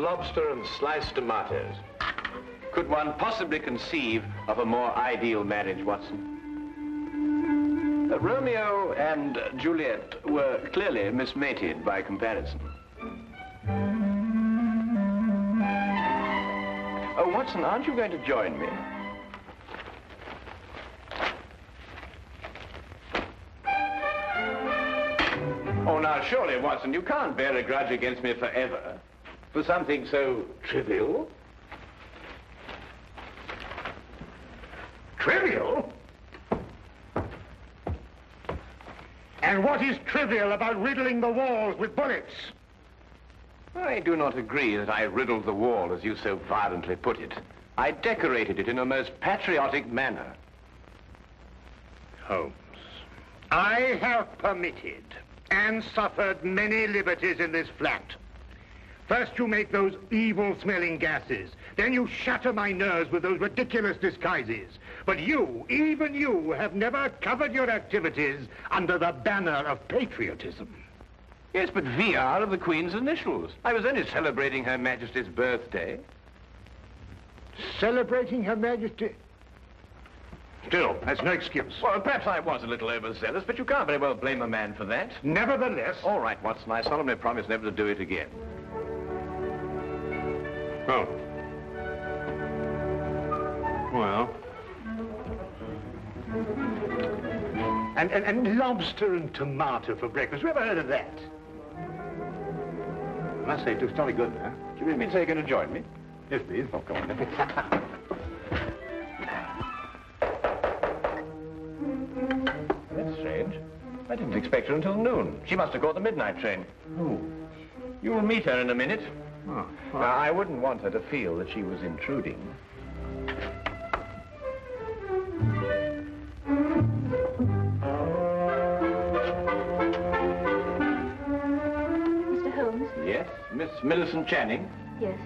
lobster and sliced tomatoes. Could one possibly conceive of a more ideal marriage, Watson? Romeo and Juliet were clearly mismated by comparison. Oh, Watson, aren't you going to join me? Oh, now, surely, Watson, you can't bear a grudge against me forever for something so trivial. Trivial? And what is trivial about riddling the walls with bullets? I do not agree that I riddled the wall, as you so violently put it. I decorated it in a most patriotic manner. Holmes, I have permitted and suffered many liberties in this flat. First you make those evil-smelling gases. Then you shatter my nerves with those ridiculous disguises. But you, even you, have never covered your activities under the banner of patriotism. Yes, but VR of the Queen's initials. I was only celebrating Her Majesty's birthday. Celebrating Her Majesty? Still, that's no excuse. Well, perhaps I was a little overzealous, but you can't very well blame a man for that. Nevertheless... All right, Watson, I solemnly promise never to do it again. Oh. Well. And lobster and tomato for breakfast. Who ever heard of that? I must say, it looks jolly good, huh? Do you really mean to say you're going to join me? Yes, please. Oh, come on, then. That's strange. I didn't expect her until noon. She must have caught the midnight train. Oh. You'll meet her in a minute. Oh. Now, I wouldn't want her to feel that she was intruding. Mr. Holmes? Yes, Miss Millicent Channing? Yes.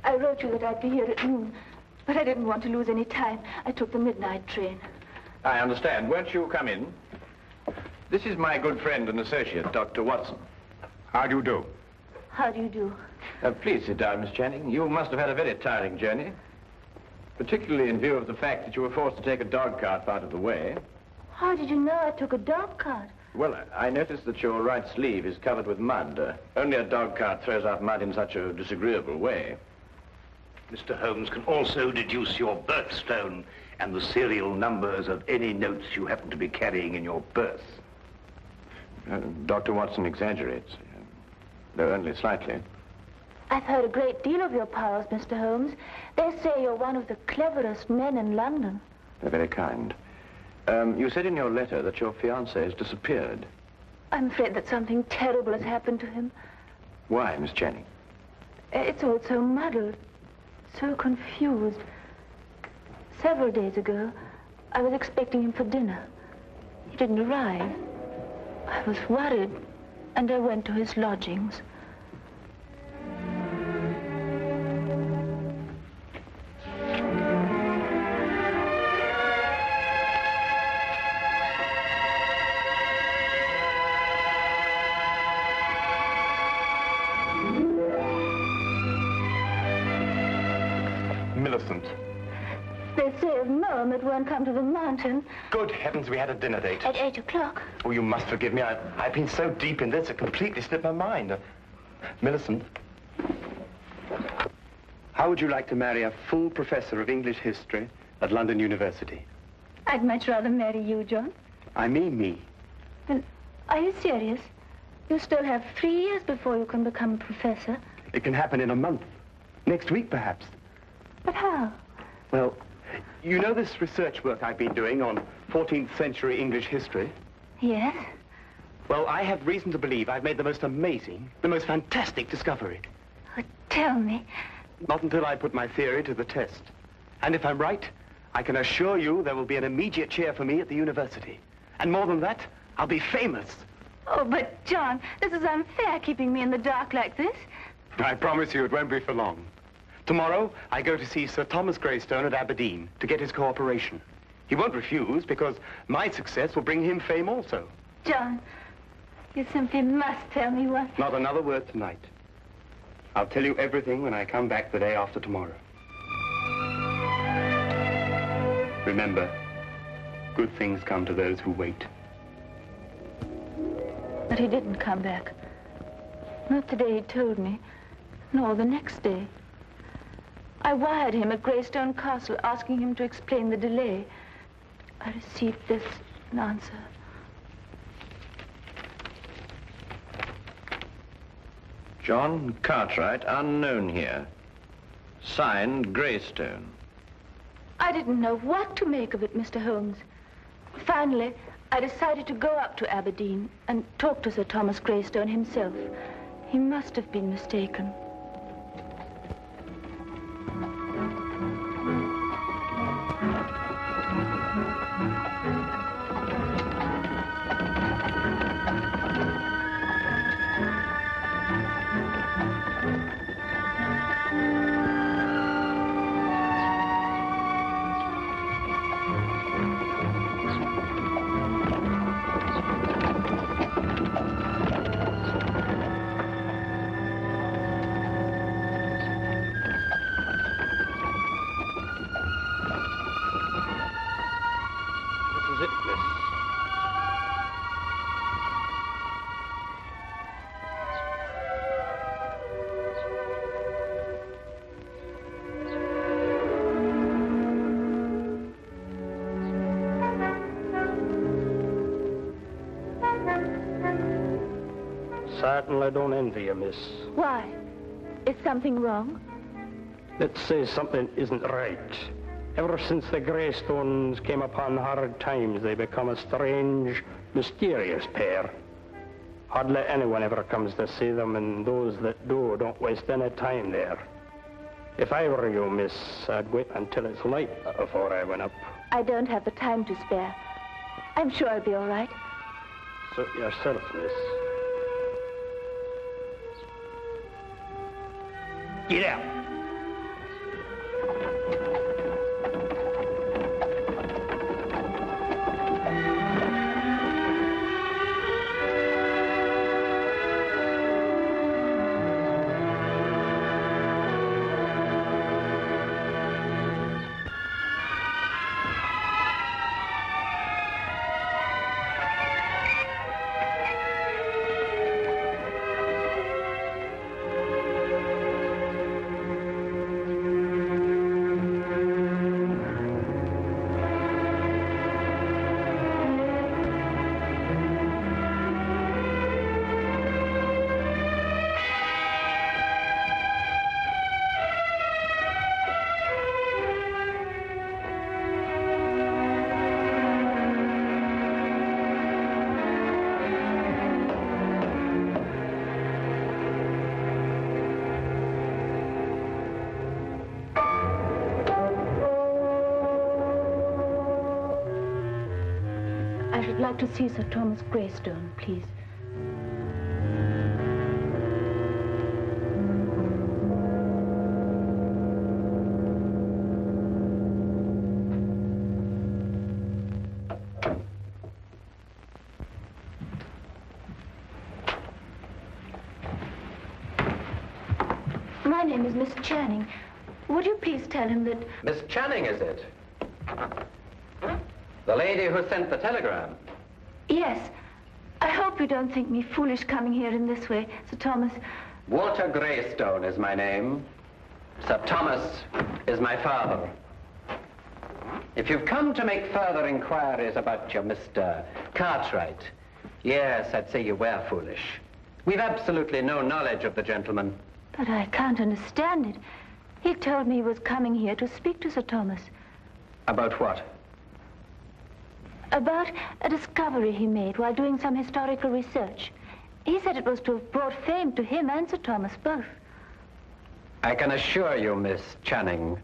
I wrote you that I'd be here at noon, but I didn't want to lose any time. I took the midnight train. I understand. Won't you come in? This is my good friend and associate, Dr. Watson. How do you do? How do you do? Please sit down, Miss Channing. You must have had a very tiring journey, particularly in view of the fact that you were forced to take a dog cart out of the way. How did you know I took a dog cart? Well, I noticed that your right sleeve is covered with mud. Only a dog cart throws out mud in such a disagreeable way. Mr. Holmes can also deduce your birthstone and the serial numbers of any notes you happen to be carrying in your purse. Dr. Watson exaggerates, though only slightly. I've heard a great deal of your powers, Mr. Holmes. They say you're one of the cleverest men in London. They're very kind. You said in your letter that your fiance has disappeared. I'm afraid that something terrible has happened to him. Why, Miss Channing? It's all so muddled, so confused. Several days ago, I was expecting him for dinner. He didn't arrive. I was worried, and I went to his lodgings. Millicent. They say of Mom it won't come to the mountain. Good heavens, we had a dinner date. At 8 o'clock. Oh, you must forgive me. I've been so deep in this, it completely slipped my mind. Millicent, how would you like to marry a full professor of English history at London University? I'd much rather marry you, John. I mean me. Well, are you serious? You still have 3 years before you can become a professor. It can happen in a month. Next week, perhaps. But how? Well, you know this research work I've been doing on 14th century English history? Yes? Well, I have reason to believe I've made the most amazing, the most fantastic discovery. Oh, tell me. Not until I put my theory to the test. And if I'm right, I can assure you there will be an immediate chair for me at the university. And more than that, I'll be famous. Oh, but John, this is unfair, keeping me in the dark like this. I promise you it won't be for long. Tomorrow, I go to see Sir Thomas Greystone at Aberdeen to get his cooperation. He won't refuse because my success will bring him fame also. John, You simply must tell me what... Not another word tonight. I'll tell you everything when I come back the day after tomorrow. Remember, good things come to those who wait. But he didn't come back. Not the day he told me, nor the next day. I wired him at Greystone Castle asking him to explain the delay. I received this answer. John Cartwright, unknown here. Signed, Greystone. I didn't know what to make of it, Mr. Holmes. Finally, I decided to go up to Aberdeen and talk to Sir Thomas Greystone himself. He must have been mistaken. Certainly don't envy you, miss. Why? Is something wrong? Let's say something isn't right. Ever since the Greystones came upon hard times, they become a strange, mysterious pair. Hardly anyone ever comes to see them, and those that do don't waste any time there. If I were you, miss, I'd wait until it's light before I went up. I don't have the time to spare. I'm sure I'll be all right. Suit yourself, miss. Get out. I should like to see Sir Thomas Greystone, please. My name is Miss Channing. Would you please tell him that... Miss Channing, is it? The lady who sent the telegram? Yes. I hope you don't think me foolish coming here in this way, Sir Thomas. Walter Greystone is my name. Sir Thomas is my father. If you've come to make further inquiries about your Mr. Cartwright, yes, I'd say you were foolish. We've absolutely no knowledge of the gentleman. But I can't understand it. He told me he was coming here to speak to Sir Thomas. About what? About a discovery he made while doing some historical research. He said it was to have brought fame to him and Sir Thomas both. I can assure you, Miss Channing,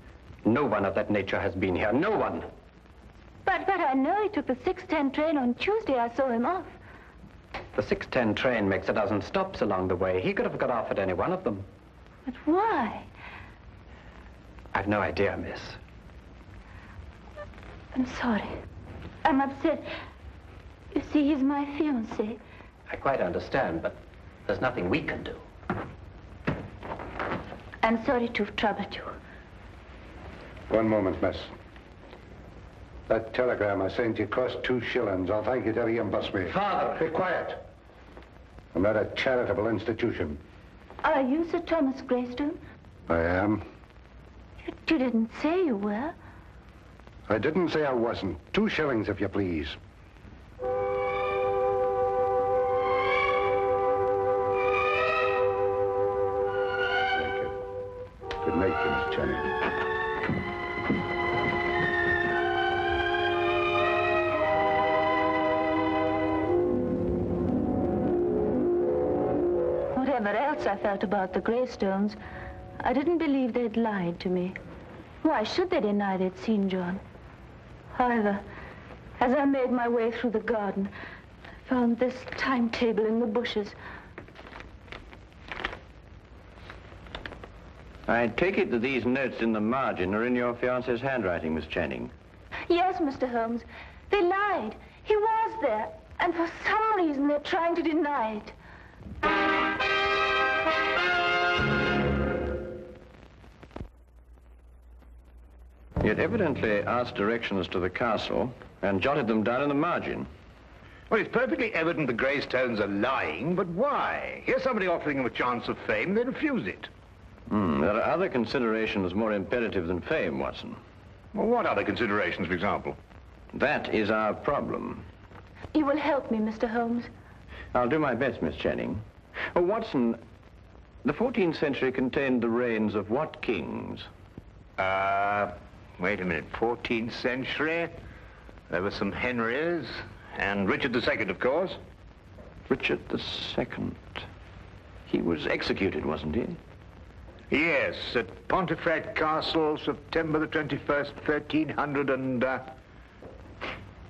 no one of that nature has been here. No one. But I know he took the 6:10 train on Tuesday. I saw him off. The 6:10 train makes a dozen stops along the way. He could have got off at any one of them. But why? I've no idea, miss. I'm sorry. I'm upset. You see, he's my fiance. I quite understand, but there's nothing we can do. I'm sorry to have troubled you. One moment, miss. That telegram I sent you cost 2 shillings. I'll thank you to reimburse me. Father! Be quiet. I'm not a charitable institution. Are you Sir Thomas Greystone? I am. You didn't say you were. I didn't say I wasn't. 2 shillings, if you please. Thank you. Good night, to Miss Channing. Whatever else I felt about the Greystones, I didn't believe they'd lied to me. Why should they deny they'd seen John? However, as I made my way through the garden, I found this timetable in the bushes. I take it that these notes in the margin are in your fiance's handwriting, Miss Channing. Yes, Mr. Holmes, they lied. He was there, and for some reason they're trying to deny it. He had evidently asked directions to the castle and jotted them down in the margin. Well, it's perfectly evident the Greystones are lying, but why? Here's somebody offering them a chance of fame, they refuse it. There are other considerations more imperative than fame, Watson. Well, what other considerations, for example? That is our problem. You will help me, Mr. Holmes. I'll do my best, Miss Channing. Oh, Watson, the 14th century contained the reigns of what kings? Wait a minute, 14th century? There were some Henrys, and Richard II, of course. Richard II. He was executed, wasn't he? Yes, at Pontefract Castle, September the 21st, 1300 and...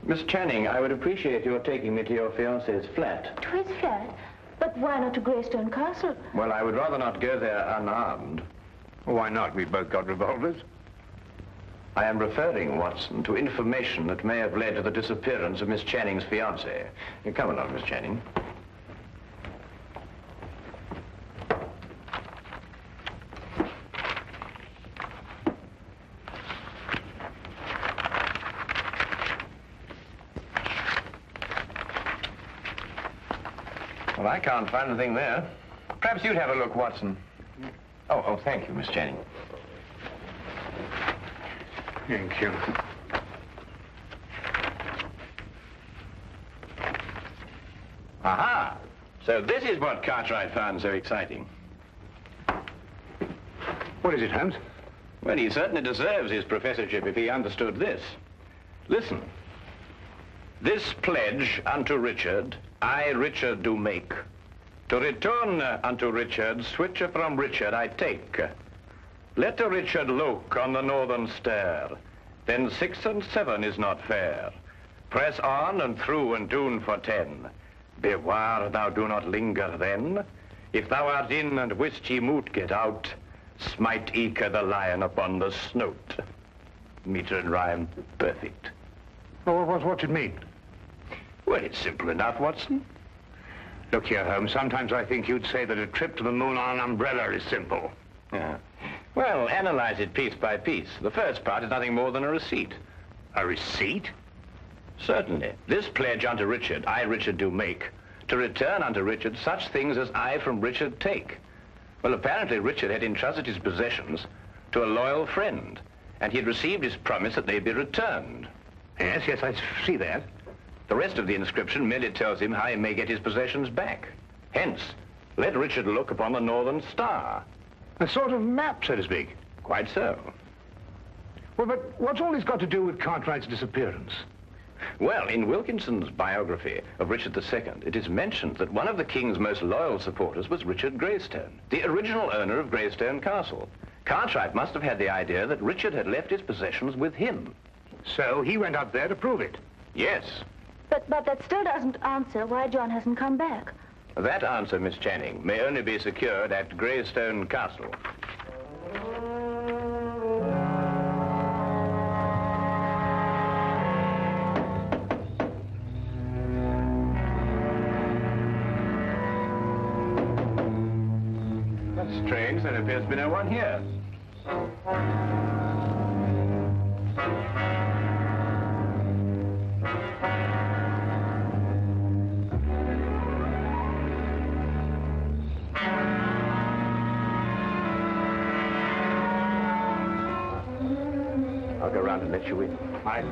Miss Channing, I would appreciate your taking me to your fiancé's flat. To his flat? But why not to Greystone Castle? Well, I would rather not go there unarmed. Why not? We've both got revolvers. I am referring, Watson, to information that may have led to the disappearance of Miss Channing's fiancé. Come along, Miss Channing. Well, I can't find anything there. Perhaps you'd have a look, Watson. Oh, thank you, Miss Channing. Thank you. Aha! So this is what Cartwright found so exciting. What is it, Holmes? Well, he certainly deserves his professorship if he understood this. Listen. This pledge unto Richard, I, Richard, do make. To return unto Richard, switcher from Richard I take. Let a Richard look on the northern stair, then 6 and 7 is not fair. Press on and through and tune for 10. Beware thou do not linger then. If thou art in and wist ye moot get out, smite eke the lion upon the snout. Meter and rhyme, perfect. Oh, what's it mean? Well, it's simple enough, Watson. Look here, Holmes, sometimes I think you'd say that a trip to the moon on an umbrella is simple. Yeah. Well, analyze it piece by piece. The first part is nothing more than a receipt. A receipt? Certainly. This pledge unto Richard, I, Richard, do make, to return unto Richard such things as I from Richard take. Well, apparently Richard had entrusted his possessions to a loyal friend, and he had received his promise that they be returned. Yes, I see that. The rest of the inscription merely tells him how he may get his possessions back. Hence, let Richard look upon the northern star. A sort of map, so to speak. Quite so. Well, but what's all this got to do with Cartwright's disappearance? Well, in Wilkinson's biography of Richard II, it is mentioned that one of the king's most loyal supporters was Richard Greystone, the original owner of Greystone Castle. Cartwright must have had the idea that Richard had left his possessions with him. So he went up there to prove it? Yes. But that still doesn't answer why John hasn't come back. That answer, Miss Channing, may only be secured at Greystone Castle. trains, there appears to be no one here. I'll go round and let you in. Aye.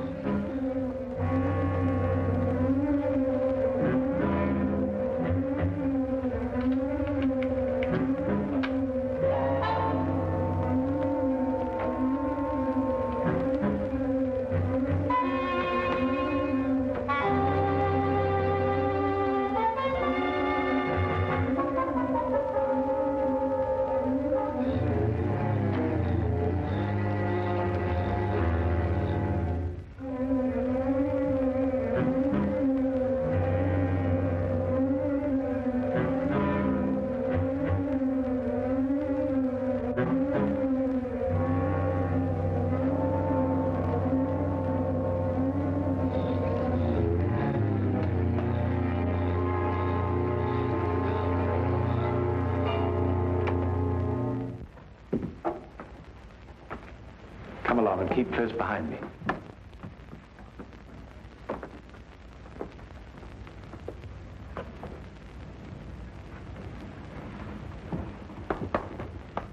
Come along and keep close behind me.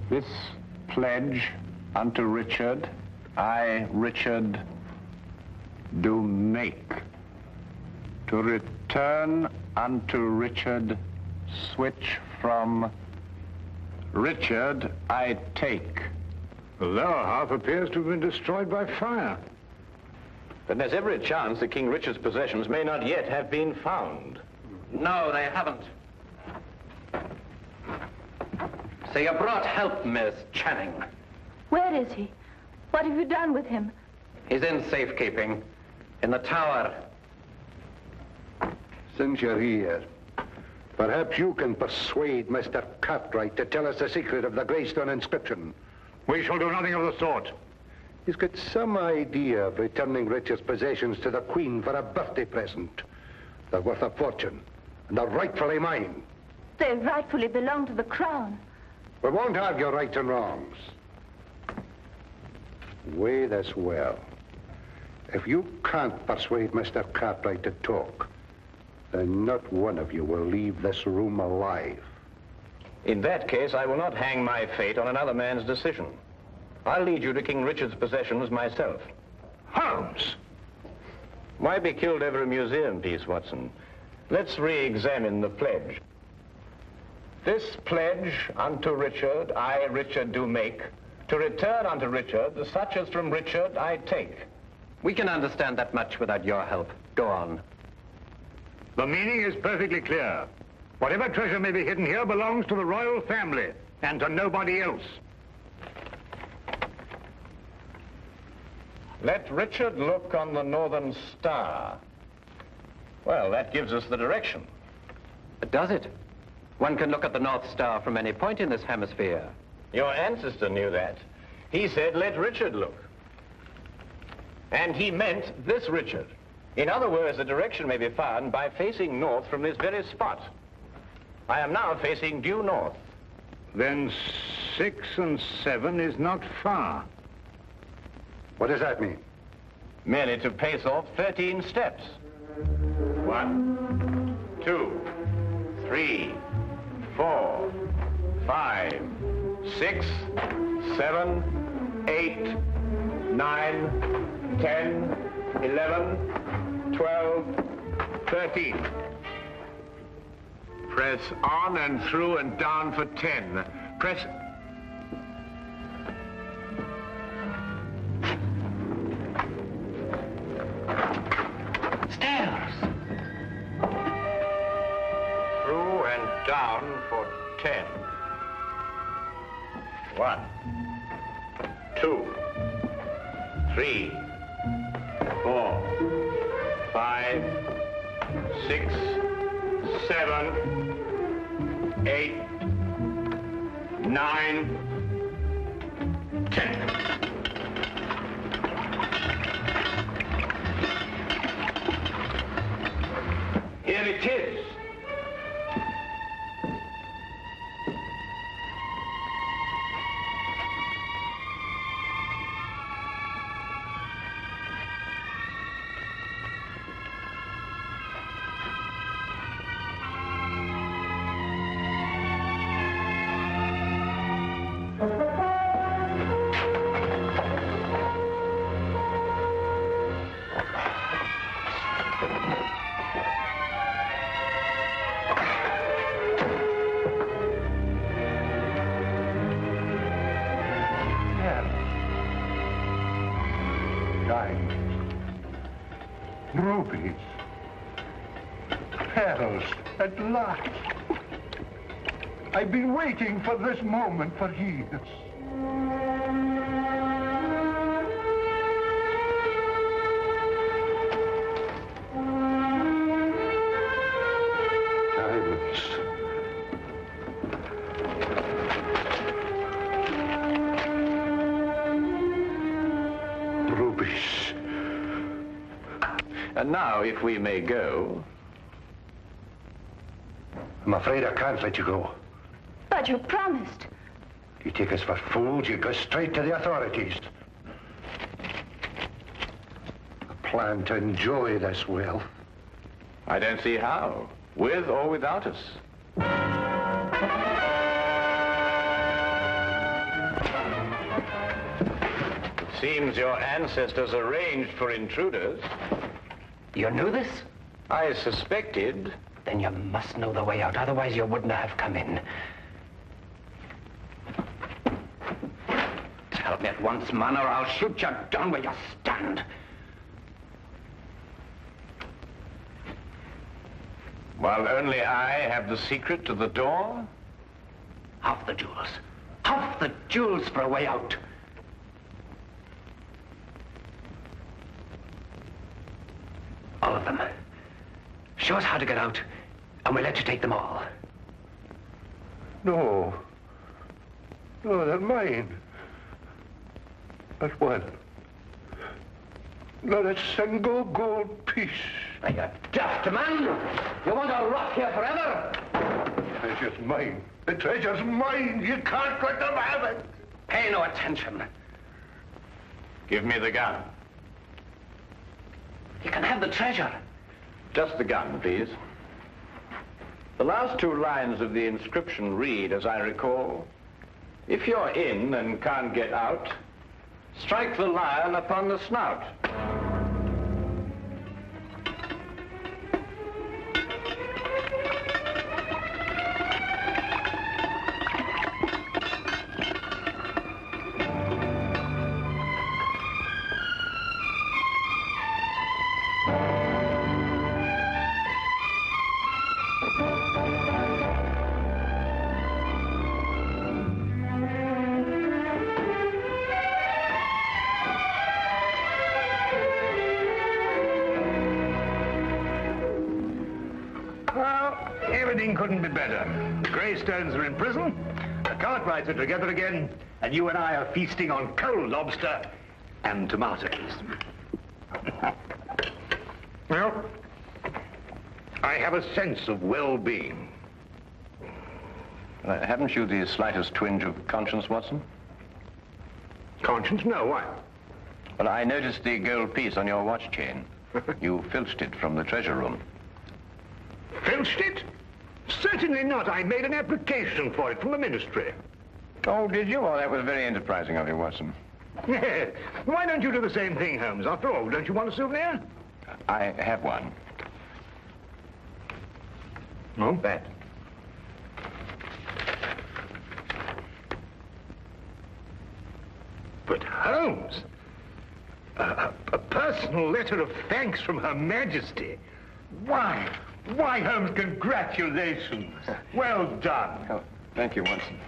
This pledge unto Richard, I, Richard, do make. To return unto Richard, switch from Richard, I take. The lower half appears to have been destroyed by fire. But there's every chance that King Richard's possessions may not yet have been found. No, they haven't. So you brought help, Miss Channing. Where is he? What have you done with him? He's in safekeeping, in the tower. Since you're here, perhaps you can persuade Mr. Cartwright to tell us the secret of the Greystone inscription. We shall do nothing of the sort. He's got some idea of returning Richard's possessions to the Queen for a birthday present. They're worth a fortune, and they're rightfully mine. They rightfully belong to the crown. We won't argue rights and wrongs. Weigh this well. If you can't persuade Mr. Cartwright to talk, then not one of you will leave this room alive. In that case, I will not hang my fate on another man's decision. I'll lead you to King Richard's possessions myself. Holmes! Why be killed over a museum piece, Watson? Let's re-examine the pledge. This pledge unto Richard, I, Richard, do make, to return unto Richard such as from Richard I take. We can understand that much without your help. Go on. The meaning is perfectly clear. Whatever treasure may be hidden here belongs to the royal family and to nobody else. Let Richard look on the northern star. Well, that gives us the direction. Does it? One can look at the North Star from any point in this hemisphere. Your ancestor knew that. He said, let Richard look. And he meant this Richard. In other words, the direction may be found by facing north from this very spot. I am now facing due north. Then 6 and 7 is not far. What does that mean? Merely to pace off 13 steps. 1, 2, 3, 4, 5, 6, 7, 8, 9, 10, 11, 12, 13. Press on and through and down for 10. Press... Stairs! Through and down for 10. 1, 2, 3, 4, 5, 6, 7, 8, 9, 10. Here it is. rubies. Pearls, at last. I've been waiting for this moment for years. Diamonds. Rubies. And now, if we may go. I'm afraid I can't let you go. But you promised. You take us for fools, you go straight to the authorities. I plan to enjoy this wealth. I don't see how, with or without us. It seems your ancestors arranged for intruders. You knew this? I suspected. Then you must know the way out, otherwise you wouldn't have come in. Tell me at once, man, or I'll shoot you down where you stand. While only I have the secret to the door? Half the jewels. Half the jewels for a way out. All of them. Show us how to get out, and we'll let you take them all. No. No, they're mine. Not one. Not a single gold piece. Are you daft, man? You want to rot here forever? The treasure's mine. The treasure's mine. You can't let them have it. Pay no attention. Give me the gun. You can have the treasure. Just the gun, please. The last two lines of the inscription read, as I recall, if you're in and can't get out, strike the lion upon the snout. Everything couldn't be better. The Greystones are in prison, the Cartwrights are together again, and you and I are feasting on cold lobster and tomatoes. Well, I have a sense of well-being. Haven't you the slightest twinge of conscience, Watson? Conscience? No, why? Well, I noticed the gold piece on your watch chain. You filched it from the treasure room. Filched it? Certainly not. I made an application for it from the ministry. Oh, did you? Oh, that was very enterprising of you, Watson. Yes. Why don't you do the same thing, Holmes? After all, don't you want a souvenir? I have one. Oh, that. But Holmes, a personal letter of thanks from Her Majesty. Why, Holmes, congratulations. Well done. Oh, thank you, Watson.